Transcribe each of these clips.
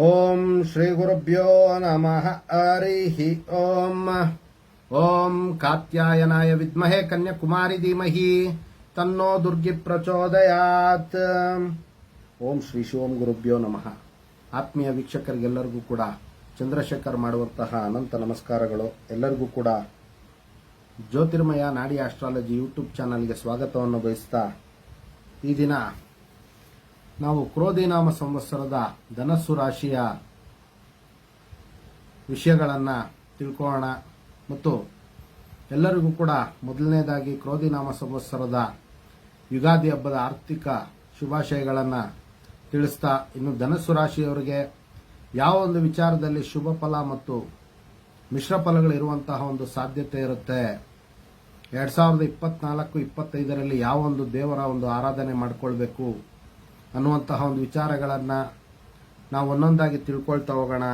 ಓಂ ಶ್ರೀ ಗುರುಭ್ಯೋ ನಮಃ ಹರಿ ಓಂ ಕಾತ್ಯಾಯನಾಯ ವಿದ್ಮಹೇ ಕನ್ಯಾಕುಮಾರಿ ಧೀಮಹಿ ತನ್ನೋ ದುರ್ಗಿ ಪ್ರಚೋದಯಾತ್. ಓಂ ಶ್ರೀ ಶಿವಂ ಗುರುಭ್ಯೋ ನಮಃ. ಆತ್ಮೀಯ ವೀಕ್ಷಕರಿಗೆಲ್ಲರಿಗೂ ಕೂಡ ಚಂದ್ರಶೇಖರ್ ಮಾಡುವಂತಹ ಅನಂತ ನಮಸ್ಕಾರಗಳು. ಎಲ್ಲರಿಗೂ ಕೂಡ ಜ್ಯೋತಿರ್ಮಯ ನಾಡಿ ಆಸ್ಟ್ರಾಲಜಿ ಯೂಟ್ಯೂಬ್ ಚಾನಲ್ಗೆ ಸ್ವಾಗತವನ್ನು ಬಯಸ್ತಾ, ಈ ದಿನ ನಾವು ಕ್ರೋಧಿನಾಮ ಸಂವತ್ಸರದ ಧನಸ್ಸು ರಾಶಿಯ ವಿಷಯಗಳನ್ನು ತಿಳ್ಕೊಳ್ಳೋಣ ಮತ್ತು ಎಲ್ಲರಿಗೂ ಕೂಡ ಮೊದಲನೇದಾಗಿ ಕ್ರೋಧಿನಾಮ ಸಂವತ್ಸರದ ಯುಗಾದಿ ಹಬ್ಬದ ಆರ್ಥಿಕ ಶುಭಾಶಯಗಳನ್ನು ತಿಳಿಸ್ತಾ, ಇನ್ನು ಧನಸ್ಸು ರಾಶಿಯವರಿಗೆ ಯಾವ ಒಂದು ವಿಚಾರದಲ್ಲಿ ಶುಭ ಫಲ ಮತ್ತು ಮಿಶ್ರ ಫಲಗಳಿರುವಂತಹ ಒಂದು ಸಾಧ್ಯತೆ ಇರುತ್ತೆ, 2024-25ರಲ್ಲಿ ಯಾವ ಒಂದು ದೇವರ ಒಂದು ಆರಾಧನೆ ಮಾಡಿಕೊಳ್ಬೇಕು ಅನ್ನುವಂತಹ ಒಂದು ವಿಚಾರಗಳನ್ನು ನಾವು ಒಂದೊಂದಾಗಿ ತಿಳ್ಕೊಳ್ತಾ ಹೋಗೋಣ.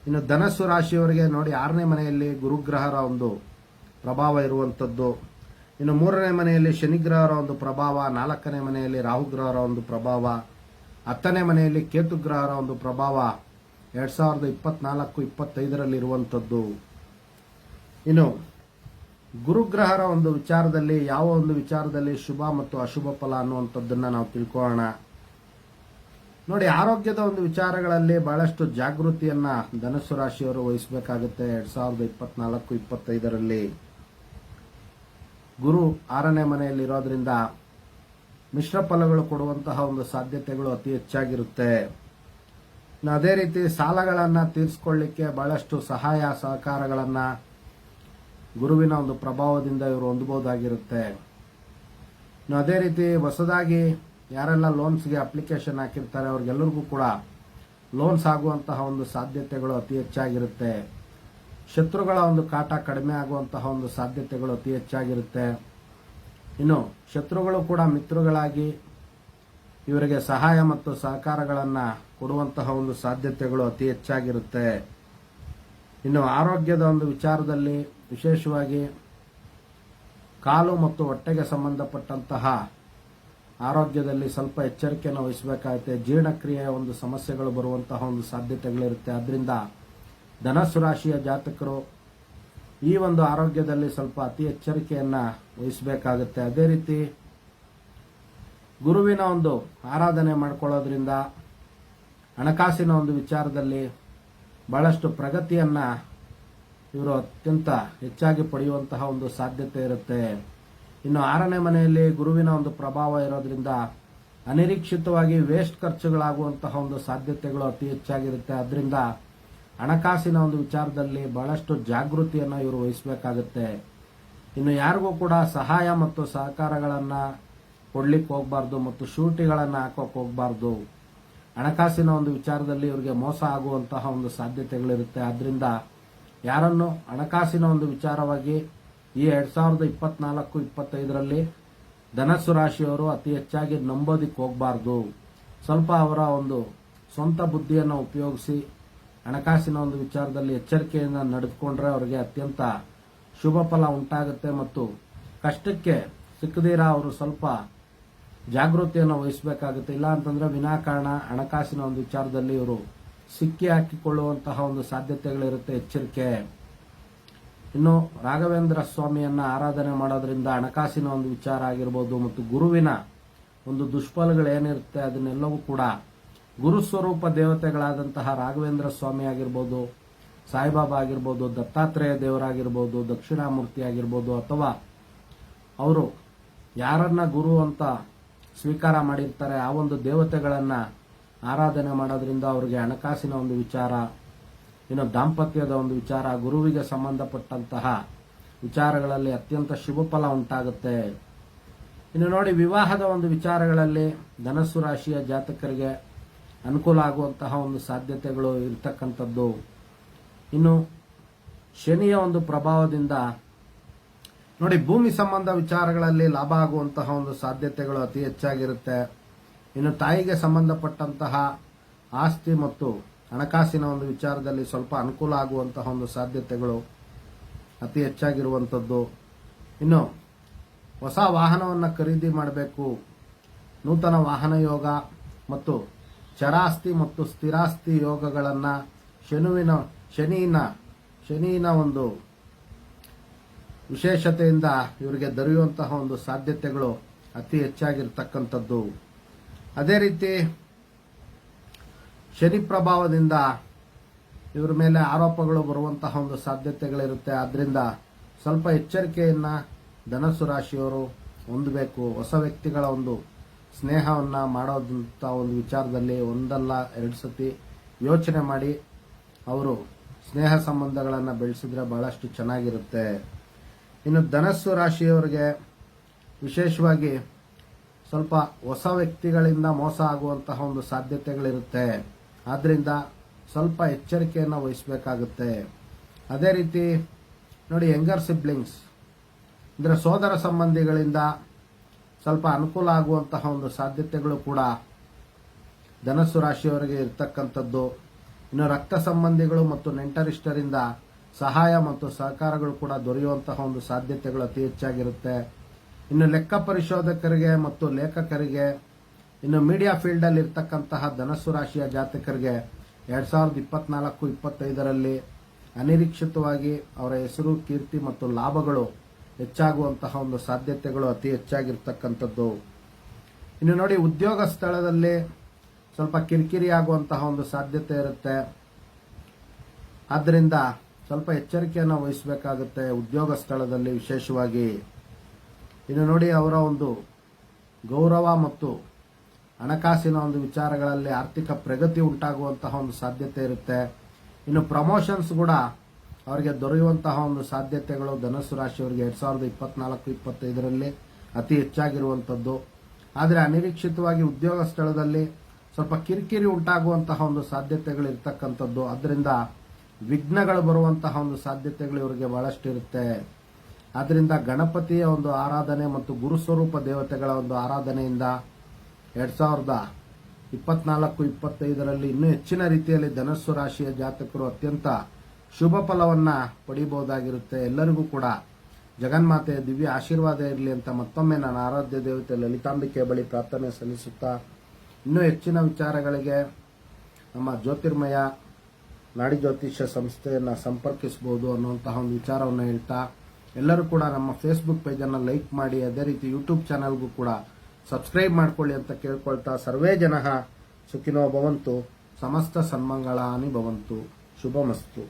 ಇನ್ನು ಧನಸ್ಸು ರಾಶಿಯವರಿಗೆ ನೋಡಿ, 6ನೇ ಮನೆಯಲ್ಲಿ ಗುರುಗ್ರಹರ ಒಂದು ಪ್ರಭಾವ ಇರುವಂಥದ್ದು, ಇನ್ನು 3ನೇ ಮನೆಯಲ್ಲಿ ಶನಿಗ್ರಹರ ಒಂದು ಪ್ರಭಾವ, 4ನೇ ಮನೆಯಲ್ಲಿ ರಾಹುಗ್ರಹರ ಒಂದು ಪ್ರಭಾವ, 10ನೇ ಮನೆಯಲ್ಲಿ ಕೇತುಗ್ರಹರ ಒಂದು ಪ್ರಭಾವ 2024-25ರಲ್ಲಿ ಇರುವಂಥದ್ದು. ಇನ್ನು ಗುರುಗ್ರಹರ ಒಂದು ವಿಚಾರದಲ್ಲಿ ಯಾವ ಒಂದು ವಿಚಾರದಲ್ಲಿ ಶುಭ ಮತ್ತು ಅಶುಭ ಫಲ ಅನ್ನುವಂಥದ್ದನ್ನು ನಾವು ತಿಳ್ಕೊಳ್ಳೋಣ. ನೋಡಿ, ಆರೋಗ್ಯದ ಒಂದು ವಿಚಾರಗಳಲ್ಲಿ ಬಹಳಷ್ಟು ಜಾಗೃತಿಯನ್ನ ಧನಸ್ಸು ರಾಶಿಯವರು ವಹಿಸಬೇಕಾಗುತ್ತೆ. 2024-25ರಲ್ಲಿ ಗುರು 6ನೇ ಮನೆಯಲ್ಲಿ ಇರೋದ್ರಿಂದ ಮಿಶ್ರ ಫಲಗಳು ಕೊಡುವಂತಹ ಒಂದು ಸಾಧ್ಯತೆಗಳು ಅತಿ ಹೆಚ್ಚಾಗಿರುತ್ತೆ. ಅದೇ ರೀತಿ ಸಾಲಗಳನ್ನು ತೀರಿಸಿಕೊಳ್ಳಿಕ್ಕೆ ಬಹಳಷ್ಟು ಸಹಾಯ ಸಹಕಾರಗಳನ್ನ ಗುರುವಿನ ಒಂದು ಪ್ರಭಾವದಿಂದ ಇವರು ಹೊಂದಬಹುದಾಗಿರುತ್ತೆ. ಅದೇ ರೀತಿ ಹೊಸದಾಗಿ ಯಾರೆಲ್ಲ ಲೋನ್ಸ್ಗೆ ಅಪ್ಲಿಕೇಶನ್ ಹಾಕಿರ್ತಾರೆ ಅವ್ರಿಗೆಲ್ಲರಿಗೂ ಕೂಡ ಲೋನ್ಸ್ ಆಗುವಂತಹ ಒಂದು ಸಾಧ್ಯತೆಗಳು ಅತಿ ಹೆಚ್ಚಾಗಿರುತ್ತೆ. ಶತ್ರುಗಳ ಒಂದು ಕಾಟ ಕಡಿಮೆ ಆಗುವಂತಹ ಒಂದು ಸಾಧ್ಯತೆಗಳು ಅತಿ ಹೆಚ್ಚಾಗಿರುತ್ತೆ. ಇನ್ನು ಶತ್ರುಗಳು ಕೂಡ ಮಿತ್ರಗಳಾಗಿ ಇವರಿಗೆ ಸಹಾಯ ಮತ್ತು ಸಹಕಾರಗಳನ್ನು ಕೊಡುವಂತಹ ಒಂದು ಸಾಧ್ಯತೆಗಳು ಅತಿ ಹೆಚ್ಚಾಗಿರುತ್ತೆ. ಇನ್ನು ಆರೋಗ್ಯದ ಒಂದು ವಿಚಾರದಲ್ಲಿ ವಿಶೇಷವಾಗಿ ಕಾಲು ಮತ್ತು ಹೊಟ್ಟೆಗೆ ಸಂಬಂಧಪಟ್ಟಂತಹ ಆರೋಗ್ಯದಲ್ಲಿ ಸ್ವಲ್ಪ ಎಚ್ಚರಿಕೆಯನ್ನು ವಹಿಸಬೇಕಾಗುತ್ತೆ. ಜೀರ್ಣಕ್ರಿಯೆಯ ಒಂದು ಸಮಸ್ಯೆಗಳು ಬರುವಂತಹ ಒಂದು ಸಾಧ್ಯತೆಗಳಿರುತ್ತೆ. ಅದರಿಂದ ಧನಸ್ಸು ರಾಶಿಯ ಜಾತಕರು ಈ ಒಂದು ಆರೋಗ್ಯದಲ್ಲಿ ಸ್ವಲ್ಪ ಅತಿ ಎಚ್ಚರಿಕೆಯನ್ನ ವಹಿಸಬೇಕಾಗುತ್ತೆ. ಅದೇ ರೀತಿ ಗುರುವಿನ ಒಂದು ಆರಾಧನೆ ಮಾಡಿಕೊಳ್ಳೋದ್ರಿಂದ ಹಣಕಾಸಿನ ಒಂದು ವಿಚಾರದಲ್ಲಿ ಬಹಳಷ್ಟು ಪ್ರಗತಿಯನ್ನ ಇವರು ಅತ್ಯಂತ ಹೆಚ್ಚಾಗಿ ಪಡೆಯುವಂತಹ ಒಂದು ಸಾಧ್ಯತೆ ಇರುತ್ತೆ. ಇನ್ನು 6ನೇ ಮನೆಯಲ್ಲಿ ಗುರುವಿನ ಒಂದು ಪ್ರಭಾವ ಇರೋದ್ರಿಂದ ಅನಿರೀಕ್ಷಿತವಾಗಿ ವೇಸ್ಟ್ ಖರ್ಚುಗಳಾಗುವಂತಹ ಒಂದು ಸಾಧ್ಯತೆಗಳು ಅತಿ ಹೆಚ್ಚಾಗಿರುತ್ತೆ. ಅದರಿಂದ ಹಣಕಾಸಿನ ಒಂದು ವಿಚಾರದಲ್ಲಿ ಬಹಳಷ್ಟು ಜಾಗೃತಿಯನ್ನು ಇವರು ವಹಿಸಬೇಕಾಗುತ್ತೆ. ಇನ್ನು ಯಾರಿಗೂ ಕೂಡ ಸಹಾಯ ಮತ್ತು ಸಹಕಾರಗಳನ್ನು ಕೊಡ್ಲಿಕ್ಕೆ ಹೋಗಬಾರ್ದು ಮತ್ತು ಶೂಟಿಗಳನ್ನು ಹಾಕೋಕೆ ಹೋಗಬಾರ್ದು. ಹಣಕಾಸಿನ ಒಂದು ವಿಚಾರದಲ್ಲಿ ಇವರಿಗೆ ಮೋಸ ಆಗುವಂತಹ ಒಂದು ಸಾಧ್ಯತೆಗಳಿರುತ್ತೆ. ಆದ್ರಿಂದ ಯಾರನ್ನು ಹಣಕಾಸಿನ ಒಂದು ವಿಚಾರವಾಗಿ ಈ 2024-25ರಲ್ಲಿ ಧನಸ್ಸು ರಾಶಿಯವರು ಅತಿ ಹೆಚ್ಚಾಗಿ ನಂಬೋದಿಕ್ಕೆ ಹೋಗಬಾರ್ದು. ಸ್ವಲ್ಪ ಅವರ ಒಂದು ಸ್ವಂತ ಬುದ್ಧಿಯನ್ನು ಉಪಯೋಗಿಸಿ ಹಣಕಾಸಿನ ಒಂದು ವಿಚಾರದಲ್ಲಿ ಎಚ್ಚರಿಕೆಯಿಂದ ನಡೆದುಕೊಂಡ್ರೆ ಅವರಿಗೆ ಅತ್ಯಂತ ಶುಭ ಫಲ ಉಂಟಾಗುತ್ತೆ ಮತ್ತು ಕಷ್ಟಕ್ಕೆ ಸಿಕ್ಕದಿರ ಅವರು ಸ್ವಲ್ಪ ಜಾಗೃತಿಯನ್ನು ವಹಿಸಬೇಕಾಗುತ್ತೆ. ಇಲ್ಲ ಅಂತಂದ್ರೆ ವಿನಾಕಾರಣ ಹಣಕಾಸಿನ ಒಂದು ವಿಚಾರದಲ್ಲಿ ಇವರು ಸಿಕ್ಕಿ ಹಾಕಿಕೊಳ್ಳುವಂತಹ ಒಂದು ಸಾಧ್ಯತೆಗಳಿರುತ್ತೆ. ಎಚ್ಚರಿಕೆ. ಇನ್ನು ರಾಘವೇಂದ್ರ ಸ್ವಾಮಿಯನ್ನ ಆರಾಧನೆ ಮಾಡೋದ್ರಿಂದ ಹಣಕಾಸಿನ ಒಂದು ವಿಚಾರ ಆಗಿರ್ಬೋದು ಮತ್ತು ಗುರುವಿನ ಒಂದು ದುಷ್ಫಲಗಳು ಏನಿರುತ್ತೆ ಅದನ್ನೆಲ್ಲವೂ ಕೂಡ ಗುರು ಸ್ವರೂಪ ದೇವತೆಗಳಾದಂತಹ ರಾಘವೇಂದ್ರ ಸ್ವಾಮಿ ಆಗಿರ್ಬೋದು, ಸಾಯಿಬಾಬಾ ಆಗಿರ್ಬೋದು, ದತ್ತಾತ್ರೇಯ ದೇವರಾಗಿರ್ಬೋದು, ದಕ್ಷಿಣಾಮೂರ್ತಿ ಆಗಿರ್ಬೋದು, ಅಥವಾ ಅವರು ಯಾರನ್ನ ಗುರು ಅಂತ ಸ್ವೀಕಾರ ಮಾಡಿರ್ತಾರೆ ಆ ಒಂದು ದೇವತೆಗಳನ್ನ ಆರಾಧನೆ ಮಾಡೋದ್ರಿಂದ ಅವರಿಗೆ ಹಣಕಾಸಿನ ಒಂದು ವಿಚಾರ, ಇನ್ನು ದಾಂಪತ್ಯದ ಒಂದು ವಿಚಾರ, ಗುರುವಿಗೆ ಸಂಬಂಧಪಟ್ಟಂತಹ ವಿಚಾರಗಳಲ್ಲಿ ಅತ್ಯಂತ ಶುಭ ಫಲ ಉಂಟಾಗುತ್ತೆ. ಇನ್ನು ನೋಡಿ, ವಿವಾಹದ ಒಂದು ವಿಚಾರಗಳಲ್ಲಿ ಧನಸ್ಸು ರಾಶಿಯ ಜಾತಕರಿಗೆ ಅನುಕೂಲ ಆಗುವಂತಹ ಒಂದು ಸಾಧ್ಯತೆಗಳು ಇರ್ತಕ್ಕಂಥದ್ದು. ಇನ್ನು ಶನಿಯ ಒಂದು ಪ್ರಭಾವದಿಂದ ನೋಡಿ, ಭೂಮಿ ಸಂಬಂಧ ವಿಚಾರಗಳಲ್ಲಿ ಲಾಭ ಆಗುವಂತಹ ಒಂದು ಸಾಧ್ಯತೆಗಳು ಅತಿ ಹೆಚ್ಚಾಗಿರುತ್ತೆ. ಇನ್ನು ತಾಯಿಗೆ ಸಂಬಂಧಪಟ್ಟಂತಹ ಆಸ್ತಿ ಮತ್ತು ಹಣಕಾಸಿನ ಒಂದು ವಿಚಾರದಲ್ಲಿ ಸ್ವಲ್ಪ ಅನುಕೂಲ ಆಗುವಂತಹ ಒಂದು ಸಾಧ್ಯತೆಗಳು ಅತಿ ಹೆಚ್ಚಾಗಿರುವಂಥದ್ದು. ಇನ್ನು ಹೊಸ ವಾಹನವನ್ನು ಖರೀದಿ ಮಾಡಬೇಕು, ನೂತನ ವಾಹನ ಯೋಗ ಮತ್ತು ಚರಾಸ್ತಿ ಮತ್ತು ಸ್ಥಿರಾಸ್ತಿ ಯೋಗಗಳನ್ನ ಶನಿನ ಒಂದು ವಿಶೇಷತೆಯಿಂದ ಇವರಿಗೆ ದೊರೆಯುವಂತಹ ಒಂದು ಸಾಧ್ಯತೆಗಳು ಅತಿ ಹೆಚ್ಚಾಗಿರ್ತಕ್ಕಂಥದ್ದು. ಅದೇ ರೀತಿ ಶನಿ ಪ್ರಭಾವದಿಂದ ಇವರ ಮೇಲೆ ಆರೋಪಗಳು ಬರುವಂತಹ ಒಂದು ಸಾಧ್ಯತೆಗಳಿರುತ್ತೆ. ಆದ್ರಿಂದ ಸ್ವಲ್ಪ ಎಚ್ಚರಿಕೆಯನ್ನ ಧನಸ್ಸು ರಾಶಿಯವರು ಹೊಂದಬೇಕು. ಹೊಸ ವ್ಯಕ್ತಿಗಳ ಒಂದು ಸ್ನೇಹವನ್ನ ಮಾಡೋದಂತ ಒಂದು ವಿಚಾರದಲ್ಲಿ ಒಂದಲ್ಲ ಎರಡು ಸತಿ ಯೋಚನೆ ಮಾಡಿ ಅವರು ಸ್ನೇಹ ಸಂಬಂಧಗಳನ್ನು ಬೆಳೆಸಿದ್ರೆ ಬಹಳಷ್ಟು ಚೆನ್ನಾಗಿರುತ್ತೆ. ಇನ್ನು ಧನಸ್ಸು ರಾಶಿಯವರಿಗೆ ವಿಶೇಷವಾಗಿ ಸ್ವಲ್ಪ ಹೊಸ ವ್ಯಕ್ತಿಗಳಿಂದ ಮೋಸ ಆಗುವಂತಹ ಒಂದು ಸಾಧ್ಯತೆಗಳಿರುತ್ತೆ. ಆದ್ರಿಂದ ಸ್ವಲ್ಪ ಎಚ್ಚರಿಕೆಯನ್ನು ವಹಿಸಬೇಕಾಗುತ್ತೆ. ಅದೇ ರೀತಿ ನೋಡಿ, ಯಂಗರ್ ಸಿಬ್ಲಿಂಗ್ಸ್ ಅಂದ್ರೆ ಸೋದರ ಸಂಬಂಧಿಗಳಿಂದ ಸ್ವಲ್ಪ ಅನುಕೂಲ ಆಗುವಂತಹ ಒಂದು ಸಾಧ್ಯತೆಗಳು ಕೂಡ ಧನಸ್ಸು ರಾಶಿಯವರಿಗೆ ಇರ್ತಕ್ಕಂಥದ್ದು. ಇನ್ನು ರಕ್ತ ಸಂಬಂಧಿಗಳು ಮತ್ತು ನೆಂಟರಿಷ್ಟರಿಂದ ಸಹಾಯ ಮತ್ತು ಸಹಕಾರಗಳು ಕೂಡ ದೊರೆಯುವಂತಹ ಒಂದು ಸಾಧ್ಯತೆಗಳು ಅತಿ ಹೆಚ್ಚಾಗಿರುತ್ತೆ. ಇನ್ನು ಲೆಕ್ಕ ಪರಿಶೋಧಕರಿಗೆ ಮತ್ತು ಲೇಖಕರಿಗೆ, ಇನ್ನು ಮೀಡಿಯಾ ಫೀಲ್ಡ್ ಅಲ್ಲಿ ಇರ್ತಕ್ಕಂತಹ ಧನಸ್ಸು ರಾಶಿಯ ಜಾತಕರಿಗೆ 2024-25ರಲ್ಲಿ ಅನಿರೀಕ್ಷಿತವಾಗಿ ಅವರ ಹೆಸರು, ಕೀರ್ತಿ ಮತ್ತು ಲಾಭಗಳು ಹೆಚ್ಚಾಗುವಂತಹ ಒಂದು ಸಾಧ್ಯತೆಗಳು ಅತಿ ಹೆಚ್ಚಾಗಿರ್ತಕ್ಕಂಥದ್ದು. ಇನ್ನು ನೋಡಿ, ಉದ್ಯೋಗ ಸ್ಥಳದಲ್ಲಿ ಸ್ವಲ್ಪ ಕಿರಿಕಿರಿ ಆಗುವಂತಹ ಒಂದು ಸಾಧ್ಯತೆ ಇರುತ್ತೆ. ಆದ್ದರಿಂದ ಸ್ವಲ್ಪ ಎಚ್ಚರಿಕೆಯನ್ನು ವಹಿಸಬೇಕಾಗುತ್ತೆ ಉದ್ಯೋಗ ಸ್ಥಳದಲ್ಲಿ ವಿಶೇಷವಾಗಿ. ಇನ್ನು ನೋಡಿ, ಅವರ ಒಂದು ಗೌರವ ಮತ್ತು ಹಣಕಾಸಿನ ಒಂದು ವಿಚಾರಗಳಲ್ಲಿ ಆರ್ಥಿಕ ಪ್ರಗತಿ ಉಂಟಾಗುವಂತಹ ಒಂದು ಸಾಧ್ಯತೆ ಇರುತ್ತೆ. ಇನ್ನು ಪ್ರಮೋಷನ್ಸ್ ಕೂಡ ಅವರಿಗೆ ದೊರೆಯುವಂತಹ ಒಂದು ಸಾಧ್ಯತೆಗಳು ಧನಸ್ಸು ರಾಶಿಯವರಿಗೆ 2024-25ರಲ್ಲಿ ಅತಿ ಹೆಚ್ಚಾಗಿರುವಂಥದ್ದು. ಆದರೆ ಅನಿರೀಕ್ಷಿತವಾಗಿ ಉದ್ಯೋಗ ಸ್ಥಳದಲ್ಲಿ ಸ್ವಲ್ಪ ಕಿರಿಕಿರಿ ಉಂಟಾಗುವಂತಹ ಒಂದು ಸಾಧ್ಯತೆಗಳು ಇರ್ತಕ್ಕಂಥದ್ದು. ಅದರಿಂದ ವಿಘ್ನಗಳು ಬರುವಂತಹ ಒಂದು ಸಾಧ್ಯತೆಗಳು ಇವರಿಗೆ ಬಹಳಷ್ಟು ಇರುತ್ತೆ. ಆದ್ದರಿಂದ ಗಣಪತಿಯ ಒಂದು ಆರಾಧನೆ ಮತ್ತು ಗುರುಸ್ವರೂಪ ದೇವತೆಗಳ ಒಂದು ಆರಾಧನೆಯಿಂದ 2024-25ರಲ್ಲಿ ಇನ್ನೂ ಹೆಚ್ಚಿನ ರೀತಿಯಲ್ಲಿ ಧನಸ್ಸು ರಾಶಿಯ ಜಾತಕರು ಅತ್ಯಂತ ಶುಭ ಫಲವನ್ನ ಪಡೆಯಬಹುದಾಗಿರುತ್ತೆ. ಎಲ್ಲರಿಗೂ ಕೂಡ ಜಗನ್ಮಾತೆಯ ದಿವ್ಯ ಆಶೀರ್ವಾದ ಇರಲಿ ಅಂತ ಮತ್ತೊಮ್ಮೆ ನಾನು ಆರಾಧ್ಯ ದೇವತೆ ಲಲಿತಾಂಬಿಕೆ ಬಳಿ ಪ್ರಾರ್ಥನೆ ಸಲ್ಲಿಸುತ್ತಾ, ಇನ್ನೂ ಹೆಚ್ಚಿನ ವಿಚಾರಗಳಿಗೆ ನಮ್ಮ ಜ್ಯೋತಿರ್ಮಯ ನಾಡಿ ಜ್ಯೋತಿಷ್ಯ ಸಂಸ್ಥೆಯನ್ನು ಸಂಪರ್ಕಿಸಬಹುದು ಅನ್ನುವಂತಹ ಒಂದು ವಿಚಾರವನ್ನು ಹೇಳ್ತಾ, ಎಲ್ಲರೂ ಕೂಡ ನಮ್ಮ ಫೇಸ್ಬುಕ್ ಪೇಜನ್ನು ಲೈಕ್ ಮಾಡಿ, ಅದೇ ರೀತಿ ಯೂಟ್ಯೂಬ್ ಚಾನಲ್ಗೂ ಕೂಡ ಸಬ್ಸ್ಕ್ರೈಬ್ ಮಾಡ್ಕೊಳ್ಳಿ ಅಂತ ಕೇಳ್ಕೊಳ್ತಾ, ಸರ್ವೇ ಜನಃ ಸುಖಿನೋ ಭವಂತು, ಸಮಸ್ತ ಸನ್ಮಂಗಳಾನಿ ಭವಂತು, ಶುಭಮಸ್ತು.